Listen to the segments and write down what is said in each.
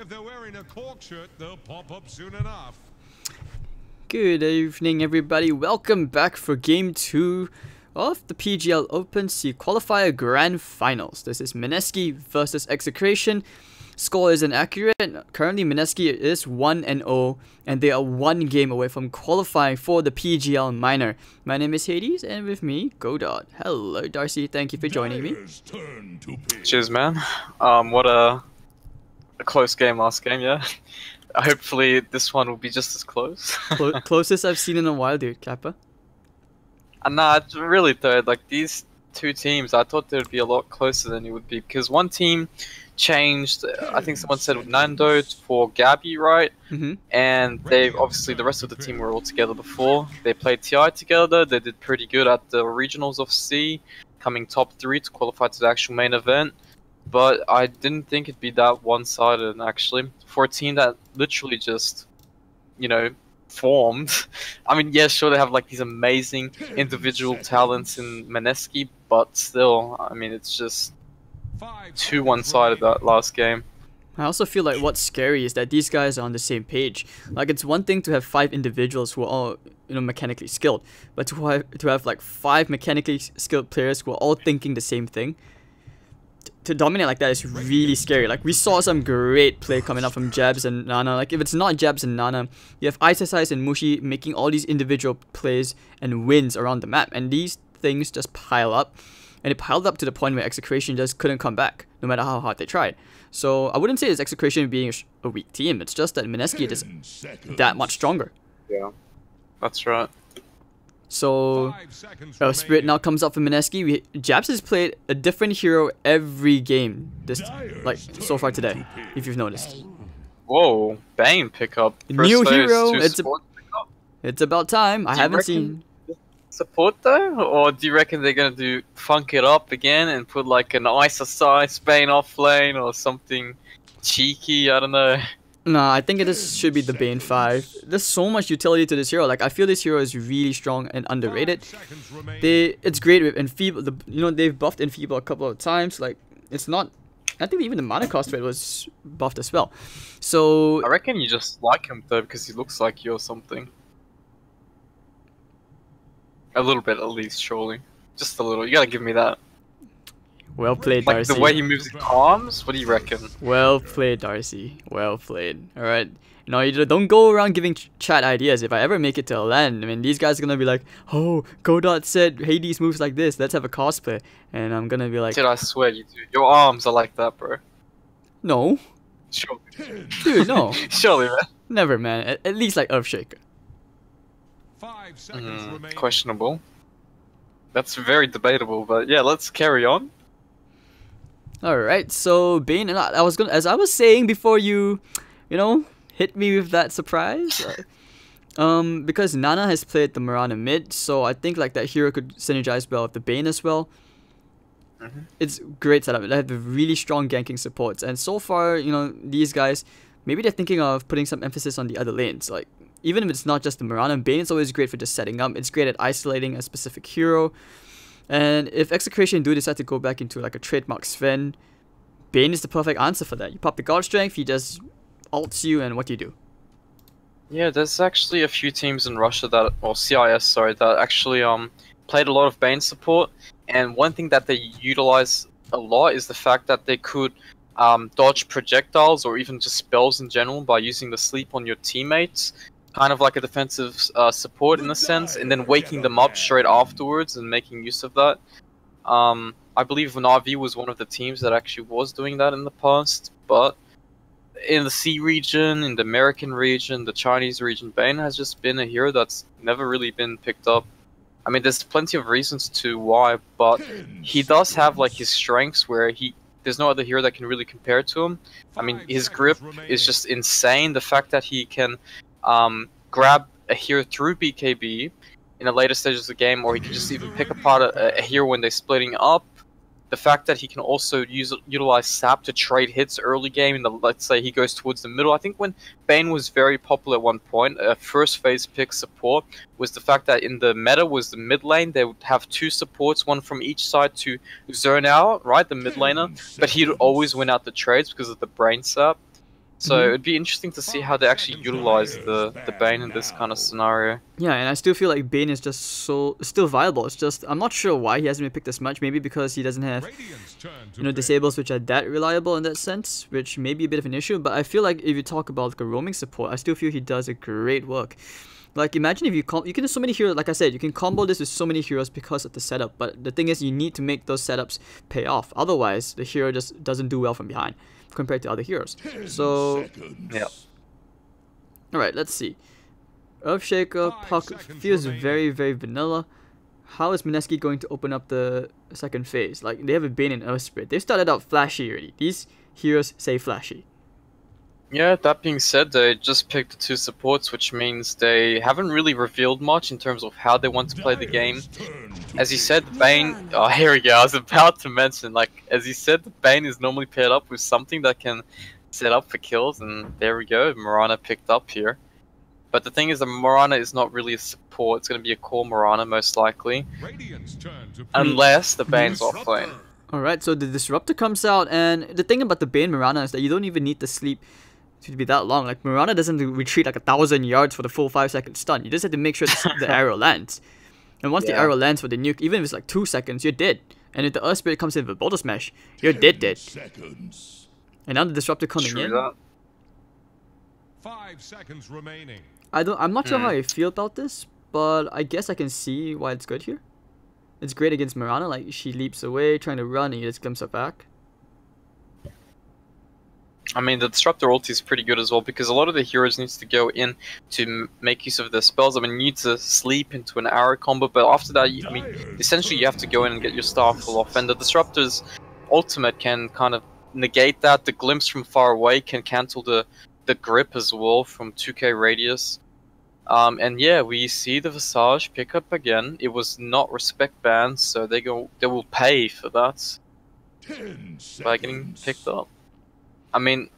If they're wearing a cork shirt, they'll pop up soon enough. Good evening, everybody. Welcome back for Game 2 of the PGL Open Sea Qualifier Grand Finals. This is Mineski versus XctN. Score is inaccurate. Currently, Mineski is 1-0, and they are one game away from qualifying for the PGL Minor. My name is Hades, and with me, Godot. Hello, Darcy. Thank you for joining me. Cheers, man. What a close game last game, yeah. Hopefully this one will be just as close. Closest I've seen in a while, dude. Kappa. Nah, it's really though, like these two teams, I thought they'd be a lot closer than it would be, because one team changed, I think someone said Nando for Gabby, right? And they obviously, the rest of the team were all together before. They played TI together, they did pretty good at the regionals of C, coming top 3 to qualify to the actual main event. But I didn't think it'd be that one-sided, actually. For a team that literally just, you know, formed. I mean, yeah, sure, they have like these amazing individual talents in Mineski, but still, I mean, it's just too one-sided that last game. I also feel like what's scary is that these guys are on the same page. Like, it's one thing to have 5 individuals who are all, you know, mechanically skilled, but to have like 5 mechanically skilled players who are all thinking the same thing, to dominate like that is really scary. Like, we saw some great play coming up from Jabs and Nana. Like, if it's not Jabs and Nana, you have Ice and Mushi making all these individual plays and wins around the map, and these things just pile up, and it piled up to the point where XctN just couldn't come back, no matter how hard they tried. So I wouldn't say it's XctN being a weak team, it's just that Mineski is that much stronger. Yeah, that's right. So, Spirit now comes up for Mineski. Jabs has played a different hero every game this, like, so far today, if you've noticed. Whoa, Bane pickup. New hero. It's about time. I haven't seen support though, or do you reckon they're gonna do funk it up again and put like an Ice Bane off lane or something cheeky? I don't know. Nah, I think should be the Bane 5. There's so much utility to this hero. Like, I feel this hero is really strong and underrated. It's great with Enfeeble. You know, they've buffed Enfeeble a couple of times. Like, it's not. I think even the mana cost rate was buffed as well. So I reckon you just like him though because he looks like you or something. A little bit, at least, surely. Just a little. You gotta give me that. Well played, like Darcy. The way he moves his arms? What do you reckon? Well played, Darcy. Well played. Alright. No, you don't go around giving chat ideas. If I ever make it to a LAN, I mean, these guys are gonna be like, oh, Godot said Hades moves like this. Let's have a cosplay. And I'm gonna be like... Dude, I swear you do. Your arms are like that, bro. No. Surely. Dude, no. Surely, man. Never, man. At least like Earthshaker. 5 seconds remaining. Questionable. That's very debatable, but yeah, let's carry on. Alright, so Bane, and as I was saying before you know, hit me with that surprise, because Nana has played the Mirana mid, so I think like that hero could synergize well with the Bane as well. It's great setup. They have really strong ganking supports, and so far, you know, these guys, maybe they're thinking of putting some emphasis on the other lanes. Like, even if it's not just the Mirana, Bane is always great for just setting up. It's great at isolating a specific hero. And if XctN do decide to go back into like a trademark Sven, Bane is the perfect answer for that. You pop the God Strength, he just ults you, and what do you do? Yeah, there's actually a few teams in Russia that, or CIS, sorry, that actually played a lot of Bane support. And one thing that they utilize a lot is the fact that they could dodge projectiles or even just spells in general by using the sleep on your teammates. Kind of like a defensive support in a sense, and then waking them up straight afterwards and making use of that. I believe Navi was one of the teams that actually was doing that in the past, but in the C region, in the American region, the Chinese region, Bane has just been a hero that's never really been picked up. I mean, there's plenty of reasons to why, but he does have like his strengths where there's no other hero that can really compare to him. I mean, his grip is just insane. The fact that he can grab a hero through BKB in the later stages of the game, or he can just even pick apart a hero when they're splitting up. The fact that he can also utilize SAP to trade hits early game, let's say he goes towards the middle. I think when Bane was very popular at one point, a first phase pick support was the fact that in the meta was the mid lane, they would have 2 supports, one from each side to zone out, right, the mid laner, but he'd always win out the trades because of the brain SAP. So it'd be interesting to see how they actually utilize the Bane in this kind of scenario. Yeah, and I still feel like Bane is just still viable. It's just I'm not sure why he hasn't been picked as much. Maybe because he doesn't have disables which are that reliable in that sense, which may be a bit of an issue. But I feel like if you talk about like a roaming support, I still feel he does a great work. Like imagine if you can do so many heroes. Like I said, you can combo this with so many heroes because of the setup. But the thing is, you need to make those setups pay off. Otherwise, the hero just doesn't do well from behind compared to other heroes. So yeah. All right, let's see. Earthshaker Puck feels very vanilla. How is Mineski going to open up the second phase? Like they have a Bane and Earth Spirit. They started out flashy already. These heroes say flashy. Yeah, that being said, they just picked the 2 supports, which means they haven't really revealed much in terms of how they want to play the game. As you said, the Bane... Oh, here we go. I was about to mention, like, as you said, the Bane is normally paired up with something that can set up for kills, and there we go. Mirana picked up here. But the thing is, the Mirana is not really a support. It's going to be a core Mirana, most likely. Unless the Bane's offlane. Alright, so the Disruptor comes out, and the thing about the Bane Mirana is that you don't even need to sleep to be that long. Like Mirana doesn't retreat like 1,000 yards for the full 5-second stun. You just have to make sure the arrow lands. And once the arrow lands for the nuke, even if it's like 2 seconds, you're dead. And if the Earth Spirit comes in with Boulder Smash, you're dead. And now the Disruptor coming in. That. 5 seconds remaining. I'm not sure how I feel about this, but I guess I can see why it's good here. It's great against Mirana, like she leaps away, trying to run, and you just glimpse her back. I mean, the Disruptor ulti is pretty good as well, because a lot of the heroes needs to go in to make use of their spells. I mean, you need to sleep into an arrow combo, but after that, I mean, essentially you have to go in and get your star full off, and the Disruptor's ultimate can kind of negate that. The glimpse from far away can cancel the grip as well from 2k radius. And yeah, we see the Visage pick up again. It was not respect banned, so they will pay for that by getting picked up. I mean,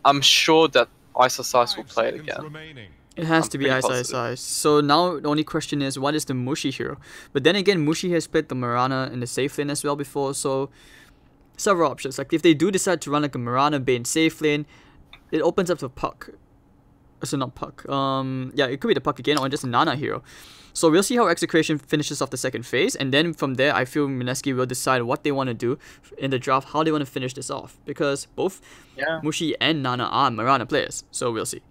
I'm sure that Ice will play it again. It has to be Ice. So now the only question is, what is the Mushi hero? But then again, Mushi has played the Mirana in the safe lane as well before, so several options. Like if they do decide to run like a Mirana Bane safe lane, it opens up to Puck. So not Puck. Yeah, it could be the Puck again or just a Nana hero. So we'll see how Execration finishes off the second phase, and then from there, I feel Mineski will decide what they want to do in the draft, how they want to finish this off, because both Mushi and Nana are Mirana players. So we'll see.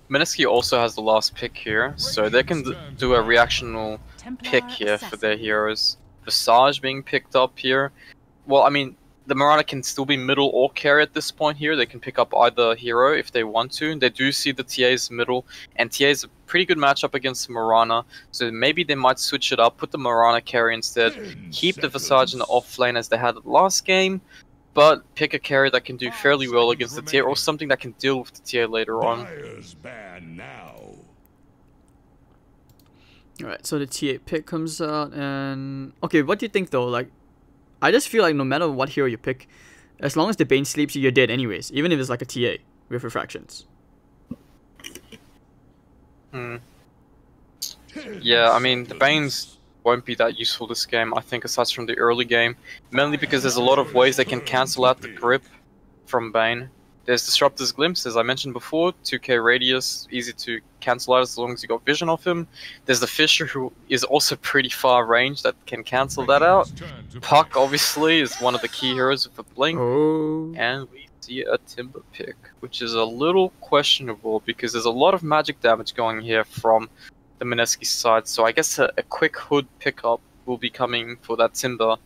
Mineski also has the last pick here, so they can do a reactional pick here for their heroes. Visage being picked up here. Well, I mean, the Mirana can still be middle or carry at this point here. They can pick up either hero if they want to. They do see the TA's middle, and TA is a pretty good matchup against Mirana, so maybe they might switch it up, put the Mirana carry instead, keep the Visage in the off lane as they had the last game, but pick a carry that can do fairly well against the TA, or something that can deal with the TA later on. Alright, so the TA pick comes out, and... Okay, what do you think though? Like, I just feel like no matter what hero you pick, as long as the Bane sleeps, you're dead anyways, even if it's like a TA with refractions. Yeah, I mean, the Banes won't be that useful this game, I think, aside from the early game. Mainly because there's a lot of ways they can cancel out the grip from Bane. There's Disruptor's Glimpse, as I mentioned before, 2k radius, easy to cancel out as long as you got vision of him. There's the Fisher, who is also pretty far range that can cancel that out. Puck, obviously, is one of the key heroes with a blink. And we see a Timber pick, which is a little questionable because there's a lot of magic damage going here from the Mineski side, so I guess a quick hood pickup will be coming for that Timber.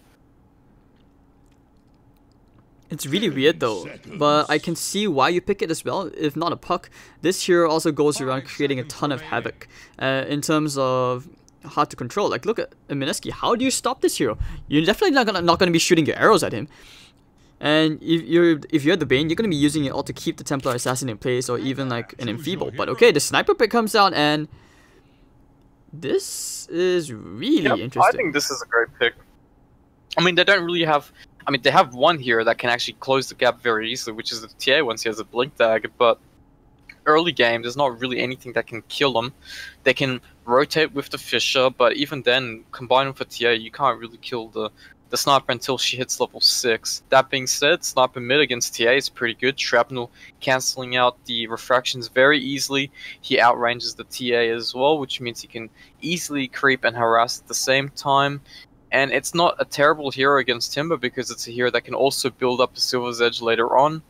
It's really weird though, but I can see why you pick it as well. If not a Puck, this hero also goes around creating a ton of havoc in terms of hard to control. Like look at Mineski, how do you stop this hero? You're definitely not gonna be shooting your arrows at him. And if you're the Bane, you're gonna be using it all to keep the Templar Assassin in place, or even like an Enfeeble. But okay, the Sniper pick comes out, and this is really interesting. I think this is a great pick. I mean, they don't really have... I mean, they have one here that can actually close the gap very easily, which is the TA once he has a Blink Dagger, but early game, there's not really anything that can kill them. They can rotate with the Fisher, but even then, combined with the TA, you can't really kill the the sniper until she hits level 6. That being said, sniper mid against TA is pretty good. Shrapnel cancelling out the refractions very easily. He outranges the TA as well, which means he can easily creep and harass at the same time. And it's not a terrible hero against Timber because it's a hero that can also build up a Silver's Edge later on.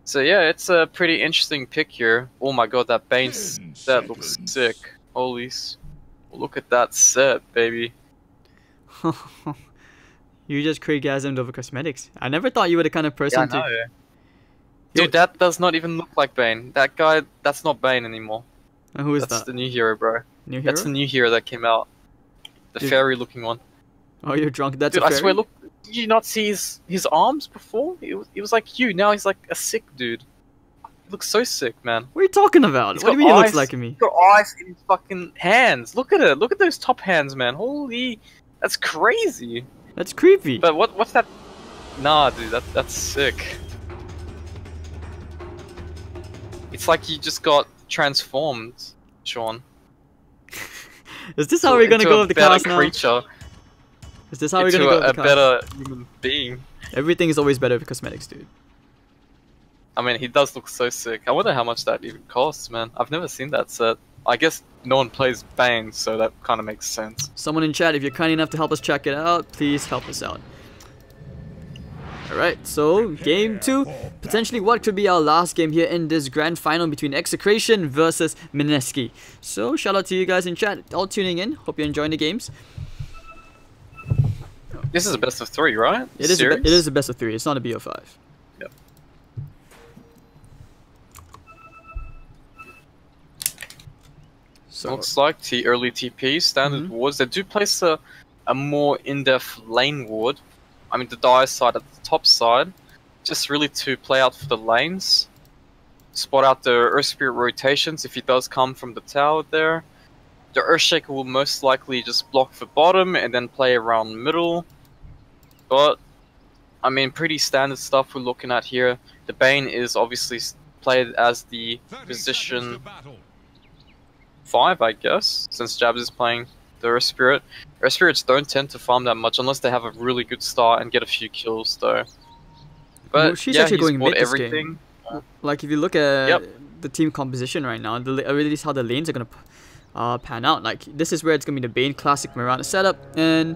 So yeah, it's a pretty interesting pick here. Oh my god, that Bane set looks sick. Holy look at that set, baby. You just creepgasmed over cosmetics. I never thought you were the kind of person Yeah, I know. Dude, that does not even look like Bane. That guy, that's not Bane anymore. Who is That's that? the new hero, bro. New hero? That's the new hero that came out. The Dude. fairy looking one. Oh, you're drunk. That's Dude, a I fairy? swear, look, did you not see his arms before? He was like you, now he's like a sick dude. He looks so sick, man. What are you talking about? He's What do you got mean he looks eyes- like me? He's got eyes in his fucking hands. Look at it. Look at those top hands, man. Holy, that's crazy. That's creepy. But what's that? Nah, dude, that's sick. It's like you just got transformed, Sean. Is this how we're gonna go with the class now? Creature, Is this how we're gonna go with a the class? better human being. Everything is always better with cosmetics, dude. I mean, he does look so sick. I wonder how much that even costs, man. I've never seen that set. I guess no one plays Bane, so that kind of makes sense. Someone in chat, if you're kind enough to help us check it out, please help us out. Alright, so game 2. Potentially what could be our last game here in this grand final between XctN versus Mineski. So shout out to you guys in chat, all tuning in. Hope you're enjoying the games. This is a best of 3, right? It is a best of 3, it's not a BO5. Yep. So Looks like the early TP, standard wards. They do place a more in-depth lane ward. I mean, the dire side at the top side. Just really to play out for the lanes. Spot out the Earth Spirit rotations if he does come from the tower there. The Earthshaker will most likely just block for bottom and then play around middle. But, I mean, pretty standard stuff we're looking at here. The Bane is obviously played as the 30 position seconds to battle. 5, I guess, since Jabs is playing the Earth Spirit. Earth Spirits don't tend to farm that much unless they have a really good start and get a few kills, though. But Well, she's yeah, actually he's going bought mid this everything. like if you look at Yep. the team composition right now, already how the lanes are gonna pan out. Like this is where it's gonna be the Bane classic Mirana setup, and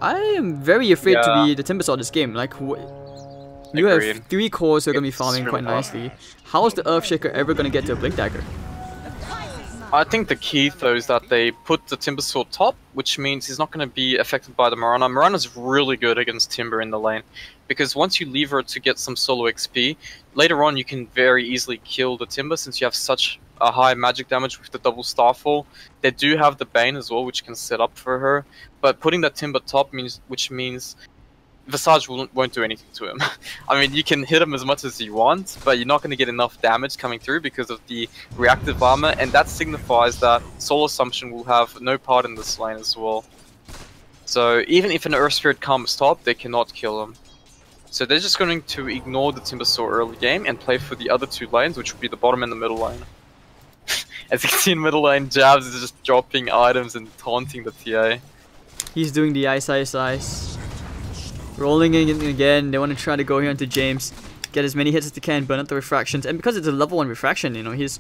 I am very afraid to Yeah. be the Timbersaw this game. Like you have Agreed. 3 cores who are gonna be It's farming really quite hard. nicely. How is the Earthshaker ever gonna get to a Blink Dagger? I think the key though is that they put the Timber Sword top, which means he's not going to be affected by the Mirana. Mirana's really good against Timber in the lane, because once you leave her to get some solo XP, later on you can very easily kill the Timber since you have such a high magic damage with the double Starfall. They do have the Bane as well, which can set up for her, but putting that Timber top means Visage won't do anything to him. I mean, you can hit him as much as you want, but you're not going to get enough damage coming through because of the reactive armor, and that signifies that Soul Assumption will have no part in this lane as well. So even if an Earth Spirit comes top, they cannot kill him. So they're just going to ignore the Timbersaw early game and play for the other 2 lanes, which would be the bottom and the middle lane. As you can see in middle lane, Jabs is just dropping items and taunting the TA. He's doing the ice. Rolling in again. They want to try to go here into James, get as many hits as they can, burn up the refractions, and because it's a level 1 refraction, you know, his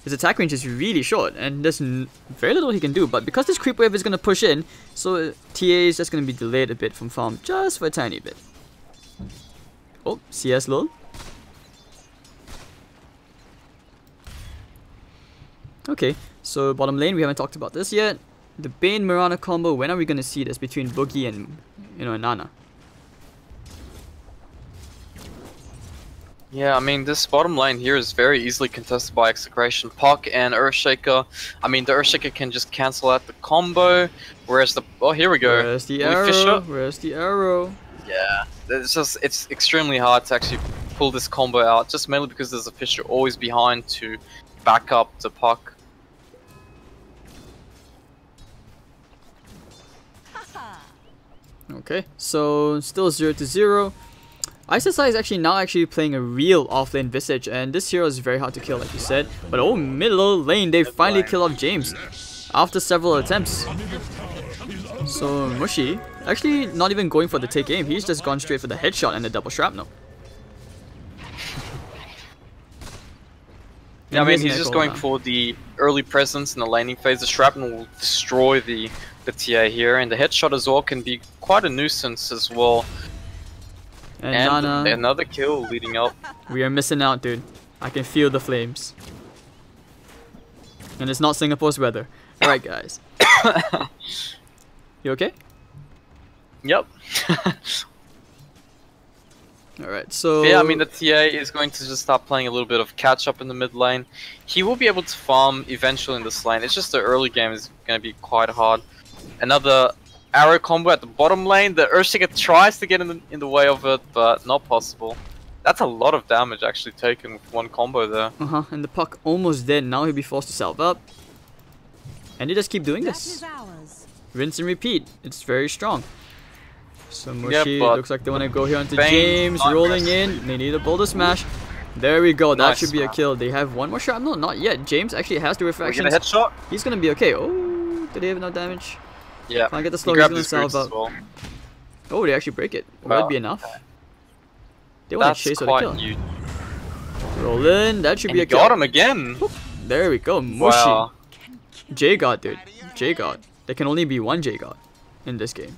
attack range is really short, and there's very little he can do. But because this creep wave is going to push in, so TA is just going to be delayed a bit from farm, just for a tiny bit. Oh, CS lull. Okay, so bottom lane, we haven't talked about this yet. The Bane Mirana combo, when are we going to see this between Boogie and, you know, Nana? Yeah, I mean, this bottom lane here is very easily contested by Execration. Puck and Earthshaker. I mean, the Earthshaker can just cancel out the combo, whereas the... Oh, here we go. Where's the Willie arrow? Fisher. Where's the arrow? Yeah, it's extremely hard to actually pull this combo out, just mainly because there's a Fisher always behind to back up the Puck. Okay, so still 0-0. ISSI is actually playing a real offlane Visage, and this hero is very hard to kill, like you said. But oh, middle lane, they finally kill off James after several attempts. So Mushi Actually, not even going for the take aim. He's just gone straight for the headshot and the double shrapnel. Yeah, I mean, he's just going for the early presence in the laning phase. The shrapnel will destroy the TA here, and the headshot as well can be quite a nuisance as well. And Nana, another kill leading up. We are missing out, dude. I can feel the flames. And it's not Singapore's weather. Alright, guys. You okay? Yep. Alright, so... Yeah, I mean, the TA is going to just start playing a little bit of catch-up in the mid lane. He will be able to farm eventually in this lane. It's just the early game is going to be quite hard. Another arrow combo at the bottom lane. The Earthshaker tries to get in the way of it, but not possible. That's a lot of damage actually taken with one combo there. And the puck almost dead. Now he'll be forced to salve up. And they just keep doing this. Rinse and repeat. It's very strong. So Mushi, looks like they want to go here onto James, rolling in. They need a boulder smash. There we go. That should be a kill. They have one more shrapnel? Not yet. James actually has the refractions. Get a headshot. He's going to be okay. Oh, did they have no damage? Yeah. Can't get the slow. He's going to salve up. Well. Oh, they actually break it. Will that be enough? They want to chase for the kill. Huge. Roll in. That should be a kill. Got him again. Oop. There we go. Mushi. Wow. J-God, dude. J-God. There can only be one J-God in this game.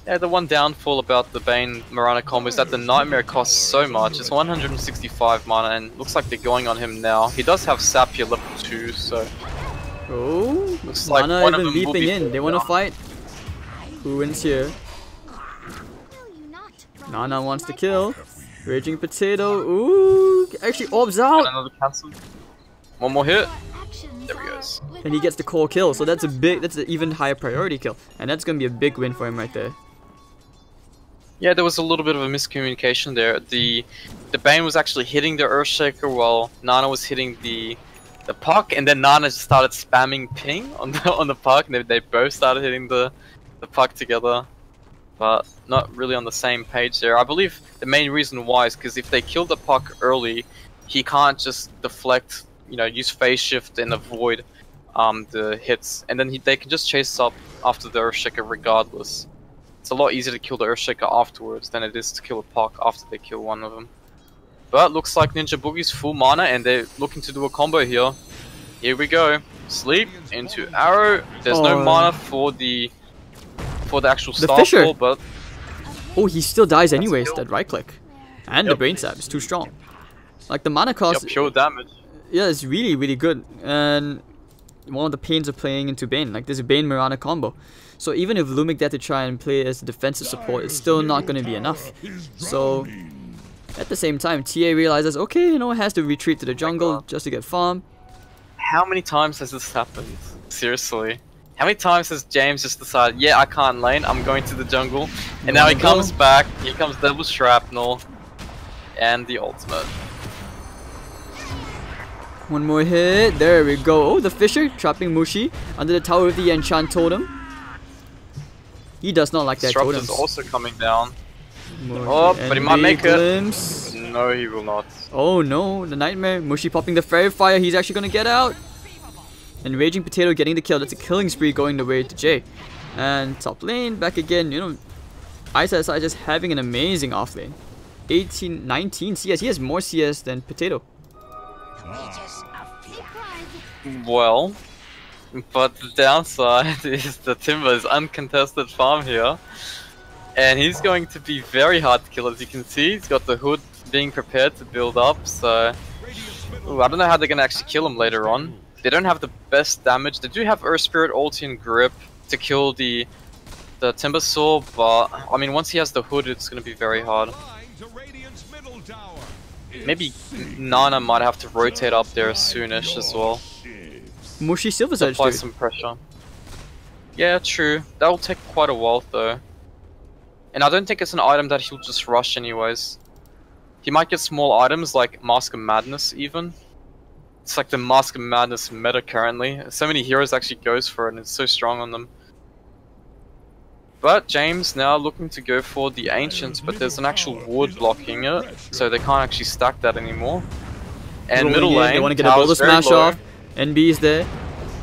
Yeah, the one downfall about the Bane Mirana combo is that the Nightmare costs so much. It's 165 mana, and looks like they're going on him now. He does have Sap here level 2, so... Oh, looks like Mana one of even them will leaping be in. They want to fight. Who wins here? Nana wants to kill. Raging Potato. Ooh, actually orbs out. Another cancel. One more hit. There he goes. And he gets the core kill. So that's an even higher priority kill. And that's gonna be a big win for him right there. Yeah, there was a little bit of a miscommunication there. The Bane was actually hitting the Earthshaker while Nana was hitting the puck, and then Nana just started spamming ping on the puck, and they both started hitting the puck together, but not really on the same page there. I believe the main reason why is because if they kill the puck early, he can't just deflect, use phase shift and avoid the hits, and then they can just chase up after the Earthshaker regardless. It's a lot easier to kill the Earthshaker afterwards than it is to kill a puck after they kill one of them. But looks like Ninja Boogie's full mana, and they're looking to do a combo here. Here we go. Sleep into arrow. There's no mana for the actual star Fisher. but oh, he still dies anyways. That right click, and the brain sap is too strong. Like the mana cost. Pure damage. Yeah, it's really good, and one of the pains of playing into Bane. Like there's a Bane Mirana combo. So even if Lumic there to try and play as a defensive support, it's still not going to be enough. So at the same time, TA realizes, okay, it has to retreat to the jungle just to get farm. How many times has this happened? Seriously. How many times has James just decided, yeah, I can't lane, I'm going to the jungle, and now he comes back, here comes double shrapnel, and the ultimate. One more hit, there we go. Oh, the Fisher trapping Mushi under the tower of the Enchant Totem. He does not like that totem. Disrupt is also coming down. Oh, but he might make it. No, he will not. Oh no, the Nightmare. Mushi popping the Fairy Fire. He's actually gonna get out. And Raging Potato getting the kill. That's a killing spree going the way to Jay. And top lane, back again. ISSI just having an amazing off lane. 18, 19 CS. He has more CS than Potato. Well, but the downside is the Timber is uncontested farm here. And he's going to be very hard to kill, as you can see. He's got the hood being prepared to build up, so... Ooh, I don't know how they're going to actually kill him later on. They don't have the best damage. They do have Earth Spirit, ulti, and grip to kill the Timber Saw, but... I mean, once he has the hood, it's going to be very hard. Maybe Nana might have to rotate up there soonish as well. Mushi Silver's Edge, apply dude. some pressure. Yeah, true. That will take quite a while, though. And I don't think it's an item that he'll just rush anyways. He might get small items like Mask of Madness even. It's like the Mask of Madness meta currently. So many heroes actually goes for it and it's so strong on them. But James now looking to go for the Ancients, but there's an actual ward blocking it, so they can't actually stack that anymore. And middle lane, they want to get a boulder smash off. NB is there.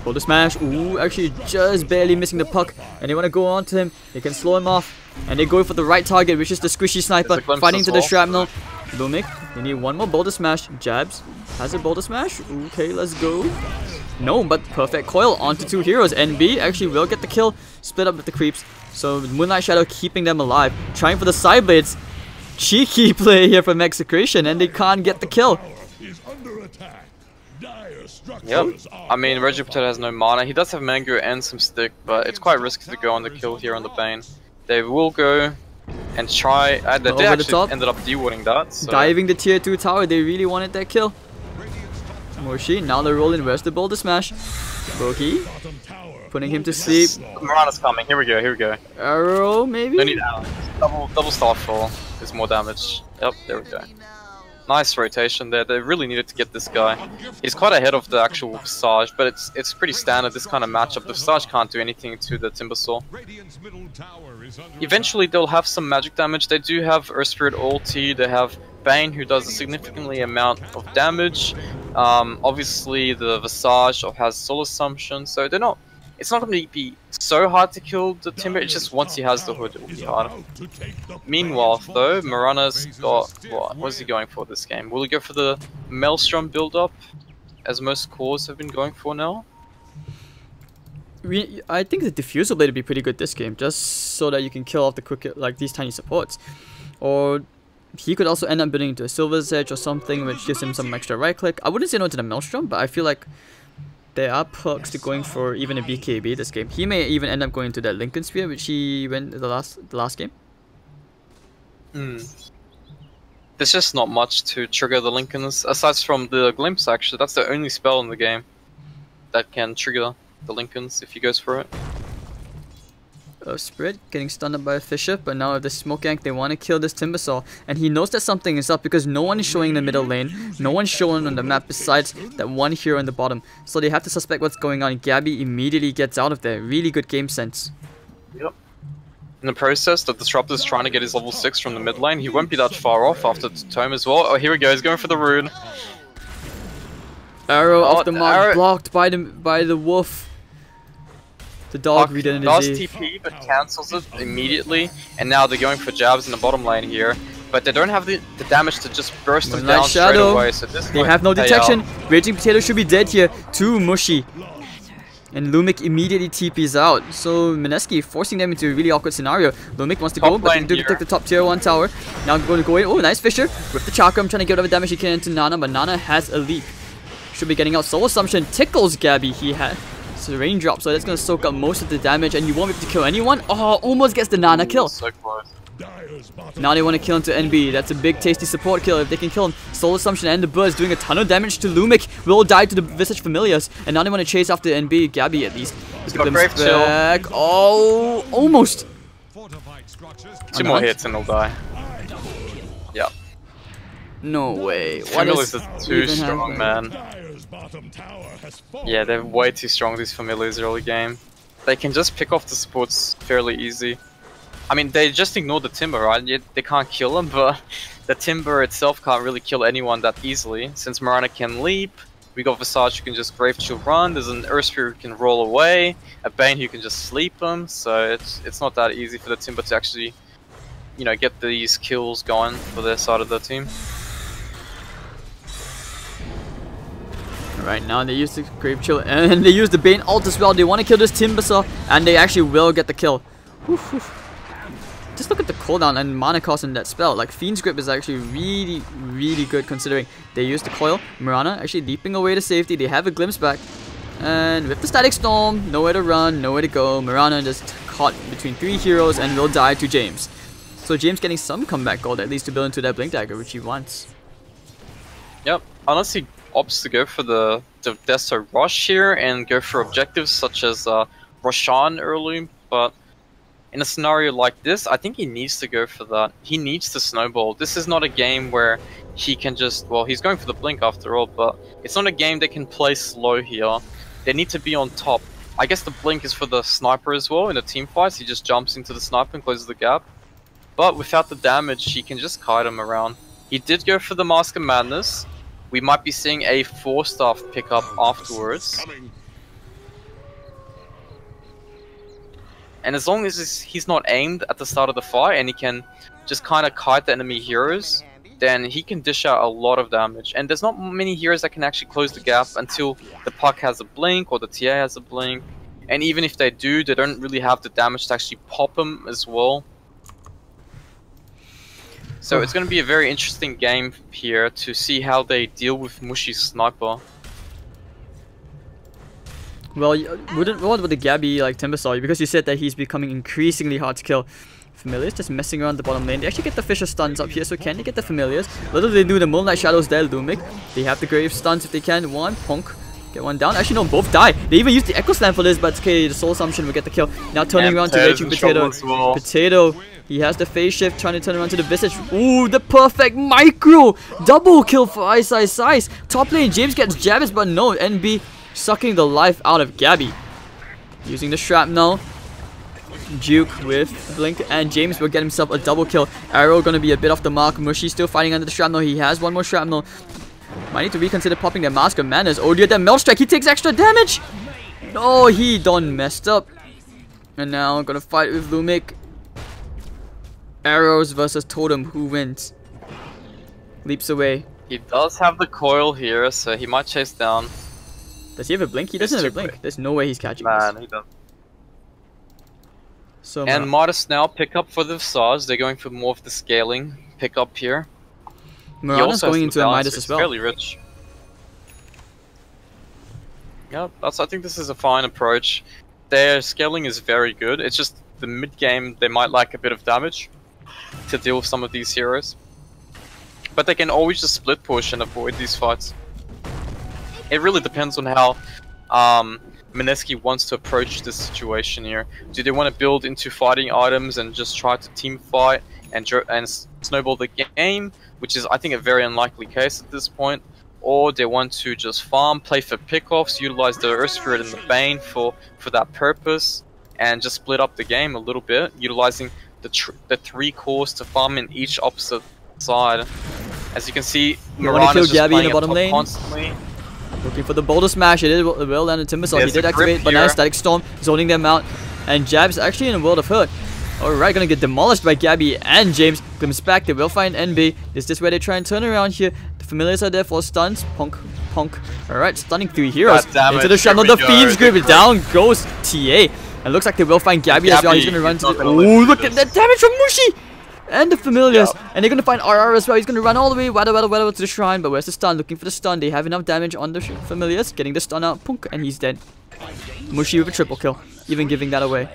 Boulder smash. Ooh, actually just barely missing the puck. And they want to go on to him. They can slow him off. And they go for the right target, which is the squishy sniper. Fighting to the shrapnel. Lumik, they need one more boulder smash. Jabs. Has a boulder smash. Okay, let's go. No, but perfect coil onto two heroes. NB actually will get the kill. Split up with the creeps. So Moonlight Shadow keeping them alive. Trying for the side blades. Cheeky play here from XctN, and they can't get the kill. Yep. I mean, Reggie Potato has no mana. He does have Mango and some stick, but it's quite risky to go on the kill here on the Bane. They will go and try. They did actually ended up de-warding that. So. Diving the tier 2 tower. They really wanted that kill. Moshi, now they're rolling. Where's the boulder smash? Boki, putting him to sleep. Mirana's coming. Here we go. Here we go. Arrow, maybe? No need double starfall. There's more damage. Yep, there we go. Nice rotation there. They really needed to get this guy. He's quite ahead of the actual Visage, but it's pretty standard, this kind of matchup. The Visage can't do anything to the Timbersaw. Eventually they'll have some magic damage. They do have Earth Spirit ulti. They have Bane, who does a significantly amount of damage. Obviously the Visage has Soul Assumption, so they're not... It's not going to be so hard to kill the Timber, it's just once he has the hood it will be harder. Meanwhile though, Marana's got... What is he going for this game? Will he go for the Maelstrom build-up, as most cores have been going for now? I think the Diffusal Blade would be pretty good this game, just so that you can kill off the quick, like these tiny supports. Or he could also end up building into a Silver's Edge or something, which gives him some extra right click. I wouldn't say no to the Maelstrom, but I feel like there are perks to going for even a BKB this game. He may even end up going to that Lincoln Spear, which he went the last game. There's just not much to trigger the Lincolns, aside from the Glimpse actually. That's the only spell in the game that can trigger the Lincolns if he goes for it. Spirit getting stunned by a Fisher, but now with the Smoke Yank they want to kill this Timbersaw, and he knows that something is up because no one is showing in the middle lane, no one's showing on the map besides that one hero in the bottom, so they have to suspect what's going on. Gabby immediately gets out of there. Really good game sense. Yep. In the process, the Disruptor is trying to get his level 6 from the mid lane. He won't be that far off after the Tome as well. Oh, here we go, he's going for the rune. Arrow off the mark, blocked by the wolf. The dog redid does TP but cancels it immediately, and now they're going for jabs in the bottom lane here, but they don't have the damage to just burst them down straight away, so this they have no detection. Raging Potato should be dead here. Too mushy. And Lumik immediately TPs out, so Mineski forcing them into a really awkward scenario. Lumik wants to go, but they do take the top tier 1 tower. Now going to go in. Oh, nice Fisher with the Chakram, trying to get whatever damage he can into Nana, but Nana has a leap. Should be getting out. Soul Assumption tickles Gabby. He had raindrop, so that's gonna soak up most of the damage, and you won't be able to kill anyone. Oh, almost gets the Nana kill. So close. Now they want to kill into NB. That's a big tasty support kill if they can kill him. Soul Assumption and the Buzz doing a ton of damage to Lumik. Will die to the Visage Familiars, and now they want to chase after NB. Gabby at least. He's got Brave Chill. Oh, almost. 2 more hits and he'll die. Yep. No way. Familiars are too strong, man. Yeah, they're way too strong, these Familiars early game. They can just pick off the supports fairly easy. I mean, they just ignore the Timber, right? Yet they can't kill them, but the Timber itself can't really kill anyone that easily. Since Marana can leap, we got Visage who can just Grave Chill run, there's an Earth Spirit who can roll away, a Bane who can just sleep them, so it's not that easy for the Timber to actually, you know, get these kills going for their side of the team. Right now they use the Grave Chill and they use the Bane ult as well. They want to kill this Timbersaw, and they actually will get the kill. Just look at the cooldown and mana cost in that spell. Like, Fiend's Grip is actually really good considering they use the coil. Mirana actually leaping away to safety. They have a glimpse back, and with the Static Storm, nowhere to run, nowhere to go. Mirana just caught between 3 heroes and will die to James. So James getting some comeback gold at least to build into that Blink Dagger, which he wants. Yep, unless he opts to go for the Desto Rush here and go for objectives such as Roshan early, but in a scenario like this, I think he needs to go for that. He needs to snowball. This is not a game where he can just, well, he's going for the Blink after all, but it's not a game they can play slow here. They need to be on top. I guess the Blink is for the Sniper as well in the team fights. He just jumps into the Sniper and closes the gap. But without the damage, he can just kite him around. He did go for the Mask of Madness. We might be seeing a 4-star pickup afterwards. And as long as he's not aimed at the start of the fight and he can just kind of kite the enemy heroes, then he can dish out a lot of damage. And there's not many heroes that can actually close the gap until the puck has a blink or the TA has a blink. And even if they do, they don't really have the damage to actually pop him as well. So it's going to be a very interesting game here to see how they deal with Mushi's sniper. Well, what about the Gabby like Timbersaw? Because you said that he's becoming increasingly hard to kill. Familiars just messing around the bottom lane. They actually get the Fisher stuns up here, so can they get the Familiars? Little do they do the Moonlight Shadows there, Lumic. They have the Grave stuns if they can. One, Punk. Get one down. Actually, no, both die. They even used the Echo Slam for this, but it's okay. The Soul Assumption will get the kill. Now turning around to Raging Potato. Well. Potato. He has the phase shift, trying to turn around to the Visage. Ooh, the perfect micro! Double kill for Ice. Top lane, James gets Jabez, but no, NB sucking the life out of Gabby. Using the Shrapnel. Duke with Blink, and James will get himself a double kill. Arrow gonna be a bit off the mark. Mushy still fighting under the Shrapnel. He has one more Shrapnel. Might need to reconsider popping their Mask of Madness. Oh dear, that Melt Strike, he takes extra damage! No, he done messed up. And now I'm gonna fight with Lumic. Arrows versus Totem, who wins? Leaps away. He does have the coil here, so he might chase down. Does he have a blink? He doesn't have a blink. There's no way he's catching Man, this. he does. So, And Midas now pick up for the Visage. They're going for more of the scaling pick up here. Mirana's going into a Midas as well. Fairly rich. Yeah, I think this is a fine approach. Their scaling is very good. It's just the mid game they might lack a bit of damage to deal with some of these heroes. But they can always just split push and avoid these fights. It really depends on how Mineski wants to approach this situation here. Do they want to build into fighting items and just try to team fight and snowball the game, which is I think a very unlikely case at this point, or they want to just farm, play for pickoffs, utilize the Earth Spirit and the Bane for that purpose, and just split up the game a little bit, utilizing the 3 cores to farm in each opposite side. As you can see, Mirana's just playing up top constantly. Looking for the Boulder Smash. It is well landed Timbersaw. He did activate, but now Static Storm zoning them out. And Jab's actually in a world of hurt. Alright, gonna get demolished by Gabby and James. Comes back, they will find NB. Is this where they try and turn around here? The Familiars are there for stuns. Punk. Alright, stunning 3 heroes. Into the Shrapnel, the Fiend's Grip. Down goes TA. And looks like they will find Gabby as well. He's gonna run to the... Oh, look at that damage from Mushi! And the Familiars. And they're gonna find RR as well. He's gonna run all the way waddle to the shrine. But where's the stun? Looking for the stun. They have enough damage on the Familiars. Getting the stun out. Punk. And he's dead. Mushi with a triple kill. Even giving that away.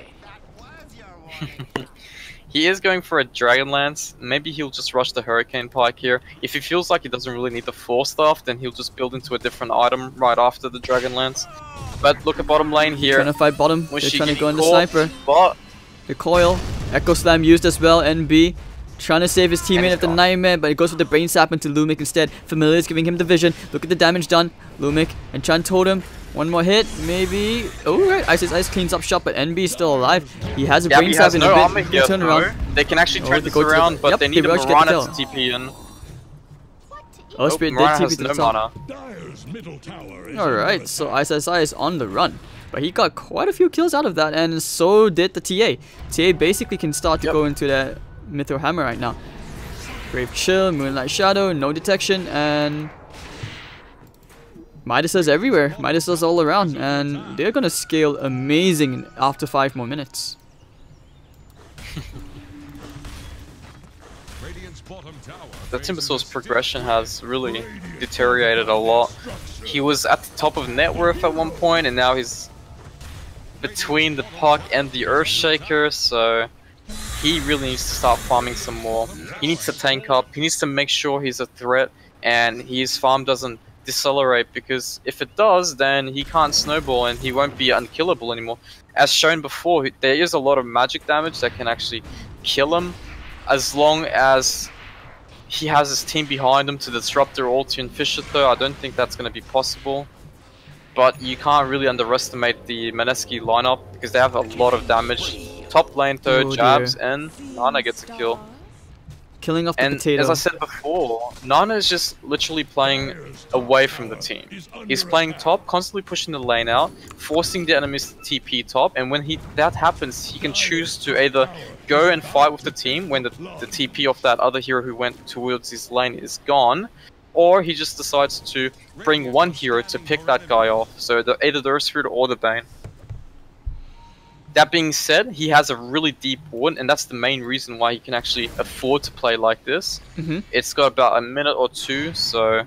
He is going for a Dragonlance. Maybe he'll just rush the Hurricane Pike here. If he feels like he doesn't really need the 4 stuff, then he'll just build into a different item right after the Dragonlance. But look at bottom lane here. Trying to fight bottom. They're trying to go in the caught, sniper. But the coil. Echo Slam used as well. NB. Trying to save his teammate at the Nightmare, but it goes with the Brain Sap into Lumic instead. Familiar is giving him the vision. Look at the damage done. Lumic and Chan Totem. One more hit, maybe. Alright, Ice cleans up shop, but NB is still alive. He has a Brain Sap in a bit. He can turn around. They can actually turn this around, but they need a Mirana to TP in. Oh, Spirit did TP to the top. Mana. Alright, so Ice is on the run. But he got quite a few kills out of that, and so did the TA. TA basically can start to go into the Mytho Hammer right now. Brave Chill, Moonlight Shadow, no detection, and Midas's everywhere. Midas's all around, and they're gonna scale amazing after 5 more minutes. The Timbersaw's progression has really deteriorated a lot. He was at the top of net worth at one point, and now he's between the Puck and the Earthshaker, so he really needs to start farming some more. He needs to tank up, he needs to make sure he's a threat and his farm doesn't decelerate, because if it does, then he can't snowball and he won't be unkillable anymore. As shown before, there is a lot of magic damage that can actually kill him, as long as he has his team behind him to disrupt their ulti and fish it though. I don't think that's going to be possible. But you can't really underestimate the Mineski lineup, because they have a lot of damage. Top lane though, Jabs and Nana gets a kill. killing off the And potato. as I said before, Nana is just literally playing away from the team. He's playing top, constantly pushing the lane out, forcing the enemies to TP top, and when that happens, he can choose to either go and fight with the team when the TP of that other hero who went towards his lane is gone, or he just decides to bring one hero to pick that guy off, so either the Earth Spirit or the Bane. That being said, he has a really deep ward, and that's the main reason why he can actually afford to play like this. It's got about a minute or two, so...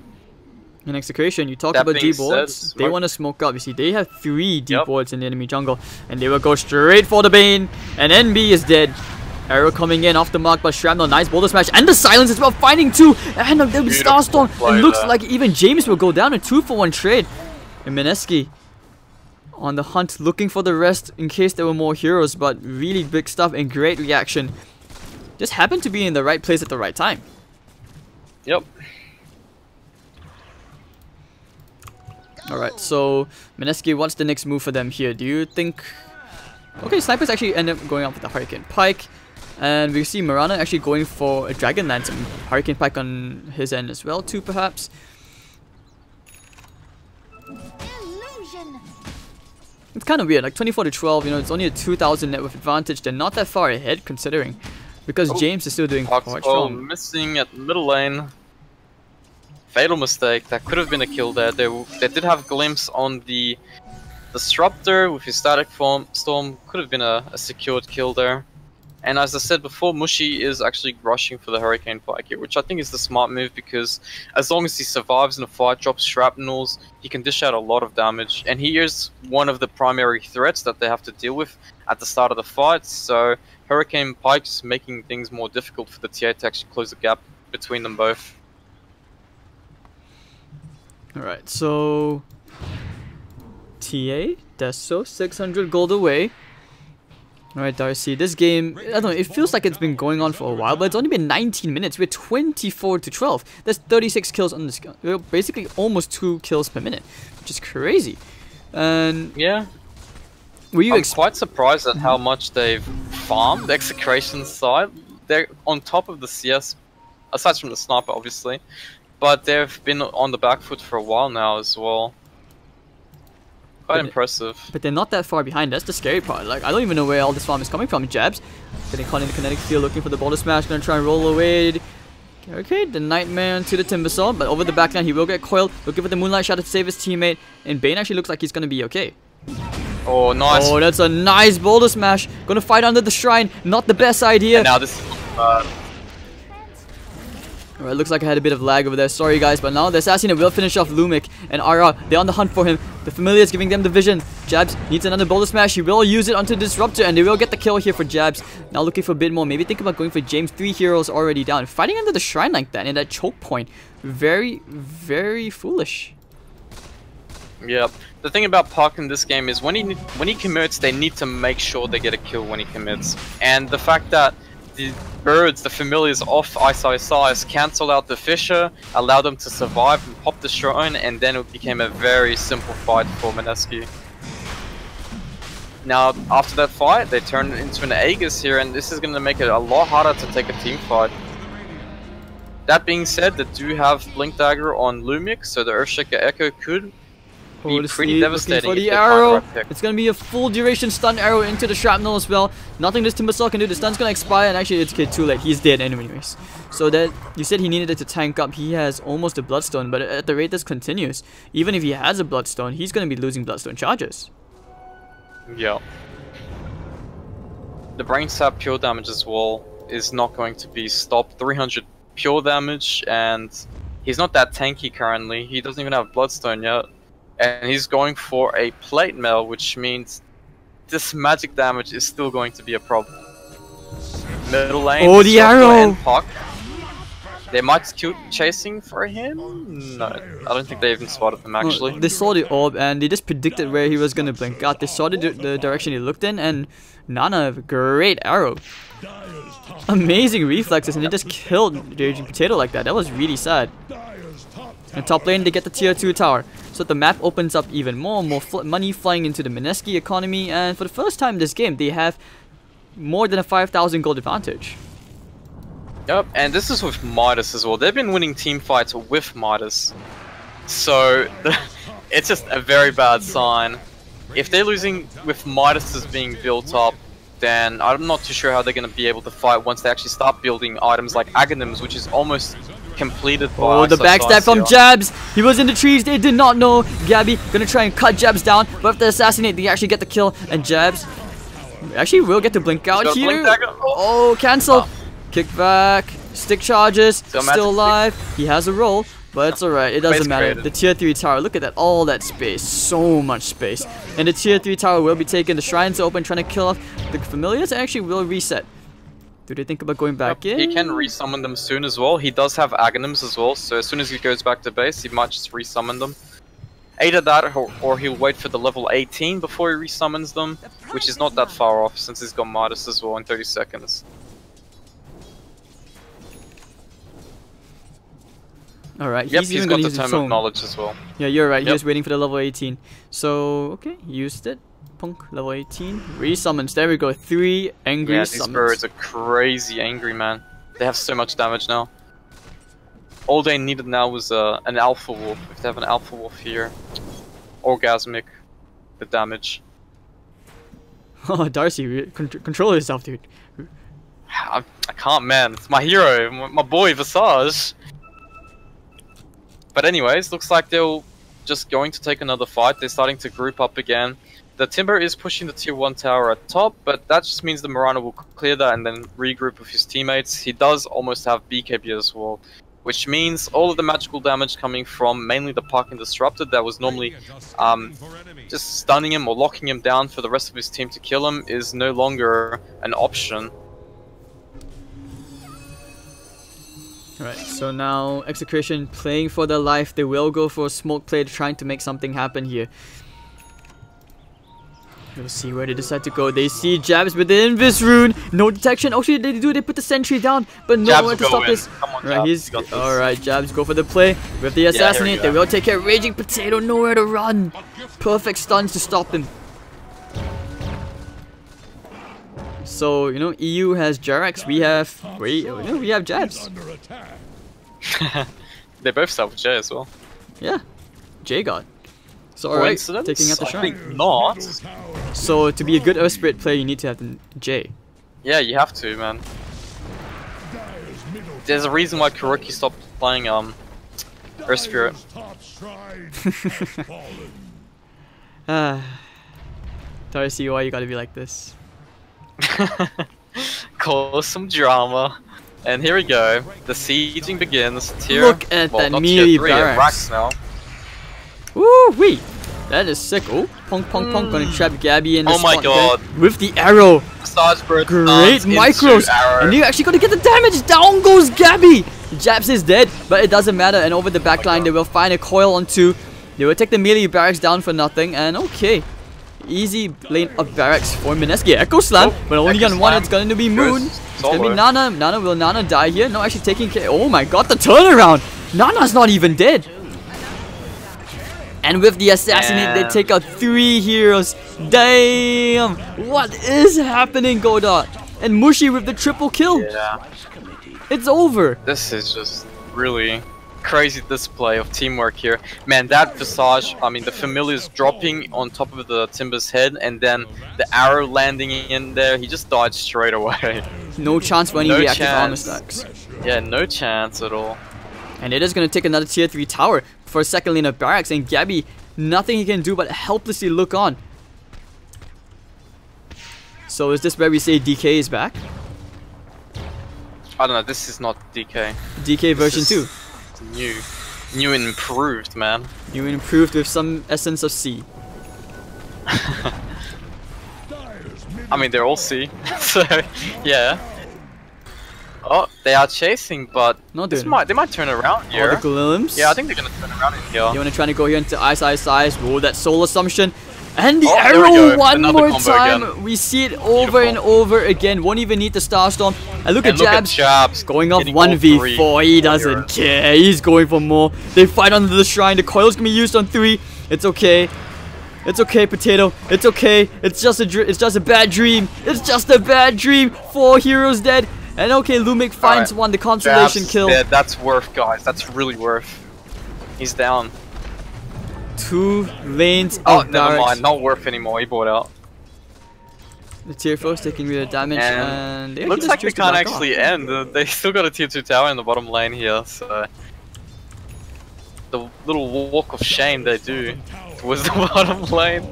In execution, you talk about deep wards. They want to smoke up. You see, they have 3 deep wards in the enemy jungle, and they will go straight for the Bane, and NB is dead. Arrow coming in off the mark, but Shrapnel, nice boulder smash, and the silence as well, finding 2, and the Starstorm. It looks like even James will go down, a 2-for-1 trade. And Mineski on the hunt, looking for the rest in case there were more heroes, but really big stuff and great reaction. Just happened to be in the right place at the right time. Yep. Alright, so Mineski, what's the next move for them here? Do you think... Okay, Snipers actually end up going out with the Hurricane Pike. And we see Mirana actually going for a Dragon Lance and Hurricane Pike on his end as well too, perhaps. It's kind of weird, like 24 to 12, you know, it's only a 2000 net worth advantage. They're not that far ahead considering, because James is still doing quite strong. Missing at middle lane. Fatal mistake. That could have been a kill there. They did have a glimpse on the Disruptor with his static storm. Could have been a secured kill there. And as I said before, Mushi is actually rushing for the Hurricane Pike here, which I think is the smart move, because as long as he survives in a fight, drops shrapnels, he can dish out a lot of damage. And he is one of the primary threats that they have to deal with at the start of the fight, so Hurricane Pike's making things more difficult for the TA to actually close the gap between them both. Alright, so... TA, Deso, 600 gold away. Alright, Darcy, this game, I don't know, it feels like it's been going on for a while, but it's only been 19 minutes. We're 24 to 12. That's 36 kills on this, basically almost 2 kills per minute, which is crazy. And yeah, I'm quite surprised at how much they've farmed the execration side. They're on top of the CS, aside from the sniper, obviously, but they've been on the back foot for a while now as well. Quite impressive. But they're not that far behind. That's the scary part. Like, I don't even know where all this farm is coming from. Jabs getting caught in the kinetic field, looking for the boulder smash. Gonna try and roll away. Okay, the Nightmare to the Timbersaw, but over the backline he will get coiled. Looking for the Moonlight Shadow to save his teammate, and Bane actually looks like he's gonna be okay. Oh, nice. Oh, that's a nice boulder smash. Gonna fight under the shrine. Not the best idea. And now this is Alright, looks like I had a bit of lag over there. Sorry guys, but now the Assassin will finish off Lumik and Ara. They're on the hunt for him. The Familiar is giving them the vision. Jabs needs another boulder smash. He will use it onto Disruptor, and they will get the kill here for Jabs. Now looking for a bit more. Maybe think about going for James. 3 heroes already down. Fighting under the shrine like that in that choke point. Very, very foolish. Yeah. The thing about Park in this game is when he commits, they need to make sure they get a kill when he commits. And the fact that the birds, the familiars off Ice cancel out the Fissure, allow them to survive and pop the shrine, and then it became a very simple fight for Mineski. Now, after that fight, they turned it into an Aegis here, and this is going to make it a lot harder to take a team fight. That being said, they do have Blink Dagger on Lumik, so the Earthshaker Echo could be pretty devastating. For the arrow, it's gonna be a full duration stun arrow into the shrapnel as well. Nothing this Timbersaw can do. The stun's gonna expire, and actually it's too late. He's dead anyways. So that you said he needed it to tank up. He has almost a Bloodstone, but at the rate this continues, even if he has a Bloodstone, he's gonna be losing Bloodstone charges. Yeah. The Brain Sap pure damage as well is not going to be stopped. 300 pure damage, and he's not that tanky currently. He doesn't even have Bloodstone yet. And he's going for a plate mail, which means this magic damage is still going to be a problem. Middle lane. Oh, the arrow! They might keep chasing for him? No, I don't think they even spotted him actually. They saw the orb and they just predicted where he was gonna blink out. They saw the direction he looked in, and Nana, great arrow. Amazing reflexes, and they just killed the Raging Potato like that. That was really sad. And top lane, they get the tier 2 tower. So the map opens up even more money flying into the Mineski economy, and for the first time in this game, they have more than a 5,000 gold advantage. Yep, and this is with Midas as well. They've been winning team fights with Midas. So, it's just a very bad sign. If they're losing with Midas as being built up, then I'm not too sure how they're going to be able to fight once they actually start building items like Aghanims, which is almost completed by... Oh, the backstab from Jabs! He was in the trees, they did not know. Gabby gonna try and cut Jabs down, but if they assassinate, they actually get the kill, and Jabs actually will get to blink out here. Oh, cancel! Kick back, stick charges, still alive. He has a roll. But it's alright, it doesn't matter. The tier 3 tower, look at that, all that space, so much space. And the tier 3 tower will be taken, the shrines open, trying to kill off the familiars, and actually will reset. Do they think about going back in? He can resummon them soon as well. He does have Aghanims as well, so as soon as he goes back to base, he might just resummon them. Either that, or he'll wait for the level 18 before he resummons them, which is not that far off, since he's got Midas as well in 30 seconds. Alright, yep, he's got the Tome of Knowledge as well. Yeah, you're right, he was waiting for the level 18. So, okay, used it. Punk, level 18. Resummons, there we go. 3 angry summons. These birds are crazy angry, man. They have so much damage now. All they needed now was an Alpha Wolf. If they have an Alpha Wolf here. Orgasmic, the damage. Oh, Darcy, control yourself, dude. I can't, man. It's my hero, my boy, Visage. But anyways, looks like they're just going to take another fight. They're starting to group up again. The Timber is pushing the tier 1 tower at top, but that just means the Mirana will clear that and then regroup with his teammates. He does almost have BKB as well, which means all of the magical damage coming from mainly the Parking Disruptor that was normally just stunning him or locking him down for the rest of his team to kill him is no longer an option. Alright, so now XctN playing for their life. They will go for a smoke play, trying to make something happen here. We'll see where they decide to go. They see Jabs with the Invis rune. No detection. Actually, they do. They put the sentry down, but nowhere to stop this. Right, he's alright. Jabs go for the play with the assassinate. They will take care of Raging Potato. Nowhere to run. Perfect stuns to stop him. So, you know, EU has Jarax, we have Jabs. They both start with J as well. Yeah, J God. So alright, taking out the shrine. I think not. So to be a good Earth Spirit player, you need to have the J. Yeah, you have to, man. There's a reason why Kuroki stopped playing Earth Spirit. Darcy, why you gotta be like this? Cause some drama. And here we go. The sieging begins. Look at that melee barracks. Now. Woo wee! That is sick. Oh, Punk gonna trap Gabby in the spot. Oh my god. With the arrow. Great micros. And you actually gotta get the damage. Down goes Gabby. Jabs is dead, but it doesn't matter. And over the backline, they will find a coil on 2. They will take the melee barracks down for nothing. And okay. Easy lane of barracks for Mineski. Echo Slam, but only on 1, it's going to be Moon. It's going to be Nana. Will Nana die here? No, actually taking care. Oh my god, the turnaround! Nana's not even dead. And with the assassinate, they take out 3 heroes. Damn! What is happening, Godot? And Mushi with the triple kill. Yeah. It's over. This is just really crazy display of teamwork here. Man, that Visage, I mean the Familiar's dropping on top of the Timber's head and then the arrow landing in there, he just died straight away. No chance for any reactive armor stacks. Yeah, no chance at all. And it is going to take another tier 3 tower for a second lane of barracks, and Gabby, nothing he can do but helplessly look on. So is this where we say DK is back? I don't know, this is not DK. DK version 2. New and improved, man. New and improved with some essence of C. I mean, they're all C, so yeah. Oh, they are chasing, but no, they might turn around here. All the glims. Yeah, I think they're gonna turn around in here. You wanna try to go here into Ice. Whoa, that soul assumption. And the arrow one more time. Again. We see it over and over again. Won't even need the Starstorm. And look at Jabs going off 1v4. He doesn't care. He's going for more. They fight under the shrine. The coil's gonna be used on 3. It's okay. It's okay, Potato. It's okay. It's just a bad dream. It's just a bad dream. 4 heroes dead. And okay, Lumik finds one, the consolation kill. Yeah, that's worth, guys. That's really worth. He's down. 2 lanes Oh, of never barracks. mind. Not worth anymore. He bought out. The tier 4 is taking real damage, and they looks just like they choose to can't back actually off. end. They still got a tier 2 tower in the bottom lane here, so the little walk of shame they do towards the bottom lane.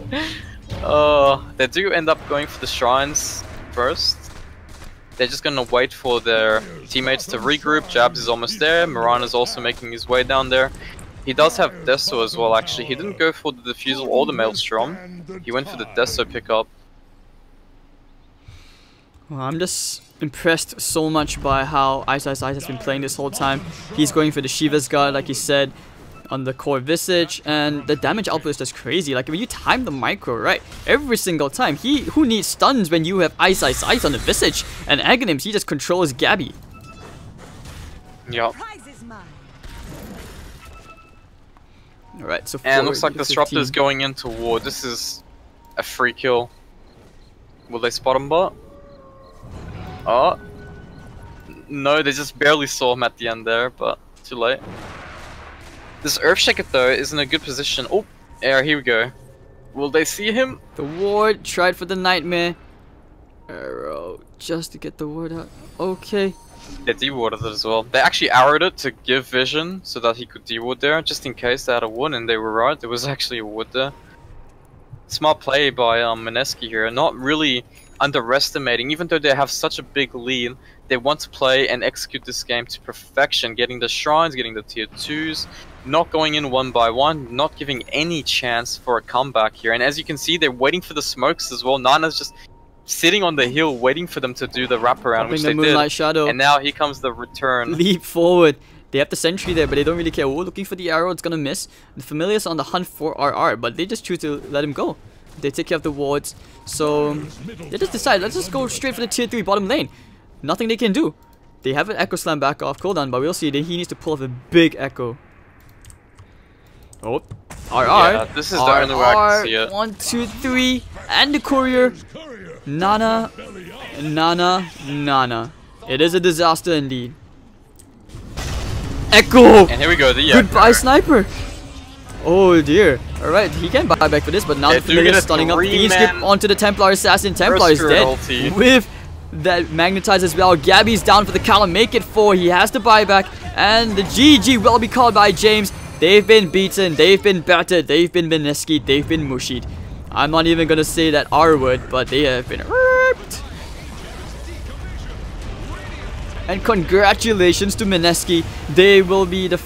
They do end up going for the shrines first. They're just gonna wait for their teammates to regroup. Jabs is almost there. Moran is also making his way down there. He does have Deso as well, actually. He didn't go for the Diffusal or the Maelstrom. He went for the Deso pickup. Well, I'm just impressed so much by how Ice has been playing this whole time. He's going for the Shiva's Guard, like he said, on the core Visage, and the damage output is just crazy. Like, when you time the micro right, every single time, who needs stuns when you have Ice on the Visage? And Aghanims, he just controls Gabby. Yup. Alright, so and looks like Disruptor is going into ward. This is a free kill. Will they spot him bot? Oh. No, they just barely saw him at the end there, but too late. This Earthshaker though is in a good position. Oh, yeah, here we go. Will they see him? The ward tried for the Nightmare. Arrow, just to get the ward out. Okay. They dewarded it as well. They actually arrowed it to give vision so that he could deward there, just in case they had a ward, and they were right. There was actually a ward there. Smart play by Mineski here, not really underestimating, even though they have such a big lead, they want to play and execute this game to perfection, getting the shrines, getting the tier 2s, not going in one by one, not giving any chance for a comeback here. And as you can see, they're waiting for the smokes as well. Nana's just sitting on the hill waiting for them to do the wraparound, which they did. Shadow. And now here comes the return. Leap forward. They have the sentry there, but they don't really care. Oh, looking for the arrow, it's gonna miss. The Familiar's on the hunt for RR, but they just choose to let him go. They take care of the wards, so they just decide, let's just go straight for the tier 3 bottom lane. Nothing they can do. They have an Echo Slam back off cooldown, but we'll see that he needs to pull off a big Echo. Oh, RR. Yeah, this is the only way I can see it. 1, 2, 3, and the courier. Nana. It is a disaster indeed. Echo! And here we go, the Goodbye, sniper! Oh dear. Alright, he can buy back for this, but now the Familiar is stunning up. Fiend skip onto the Templar Assassin. Templar is dead. Ulti. With that magnetize as well. Gabby's down for the counter. Make it 4. He has the buyback. And the GG will be called by James. They've been beaten. They've been battered. They've been Mineski. They've been mushied. I'm not even gonna say that R word, but they have been ripped. And congratulations to Mineski. They will be the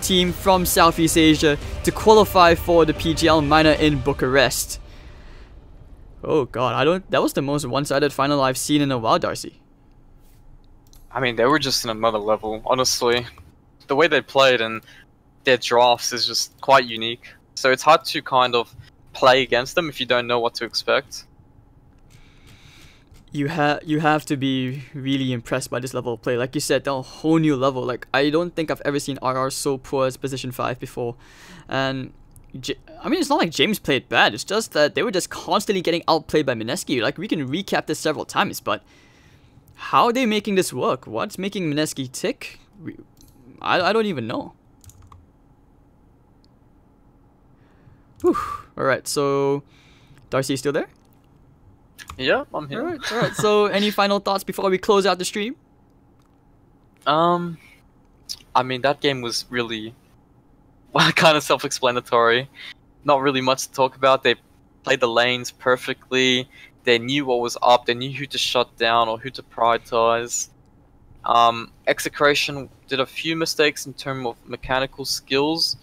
team from Southeast Asia to qualify for the PGL minor in Bucharest. Oh god, that was the most one-sided final I've seen in a while, Darcy. I mean, they were just in another level, honestly. The way they played and their drafts is just quite unique. So it's hard to kind of play against them if you don't know what to expect. You have to be really impressed by this level of play. Like you said, they're a whole new level. Like, I don't think I've ever seen RR so poor as position 5 before. And I mean, it's not like James played bad. It's just that they were just constantly getting outplayed by Mineski. Like, we can recap this several times, but how are they making this work? What's making Mineski tick? I don't even know. Whew. Alright, so Darcy is still there? Yeah, I'm here. Alright. So, any final thoughts before we close out the stream? I mean, that game was really kind of self-explanatory. Not really much to talk about. They played the lanes perfectly. They knew what was up. They knew who to shut down or who to prioritize. Execration did a few mistakes in terms of mechanical skills,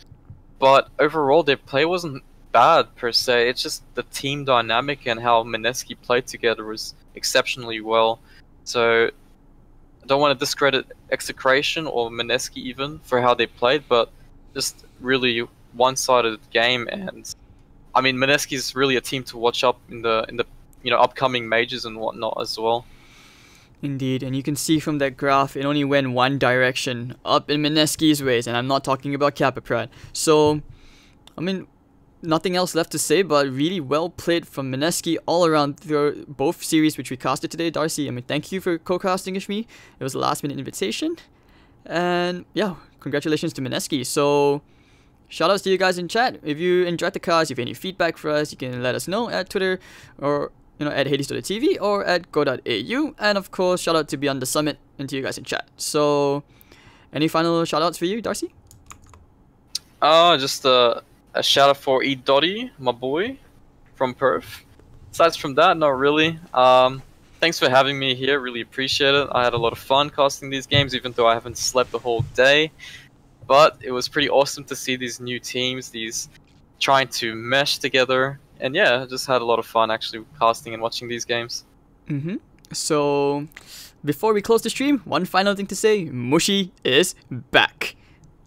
but overall their play wasn't bad per se. It's just the team dynamic and how Mineski played together was exceptionally well. So I don't want to discredit Execration or Mineski even for how they played, but just really one-sided game. And I mean, Mineski is really a team to watch up in the upcoming majors and whatnot as well. Indeed, and you can see from that graph, it only went one direction, up in Mineski's ways, and I'm not talking about Capiprat. So, I mean, nothing else left to say, but really well played from Mineski all around through both series which we casted today. Darcy, I mean, thank you for co-casting with me. It was a last-minute invitation. And yeah, congratulations to Mineski. So, shoutouts to you guys in chat. If you enjoyed the cast, if you have any feedback for us, you can let us know at Twitter or at Hades.tv or at go.au. And of course, shout out to Beyond the Summit and to you guys in chat. So, any final shoutouts for you, Darcy? Just a shout out for E Dotty, my boy from Perth. Aside from that, not really. Thanks for having me here. Really appreciate it. I had a lot of fun casting these games, even though I haven't slept the whole day. But it was pretty awesome to see these new teams, these trying to mesh together. And yeah, I just had a lot of fun actually casting and watching these games. So, before we close the stream, one final thing to say. Mushi is back.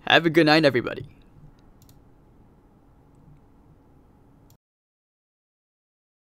Have a good night, everybody.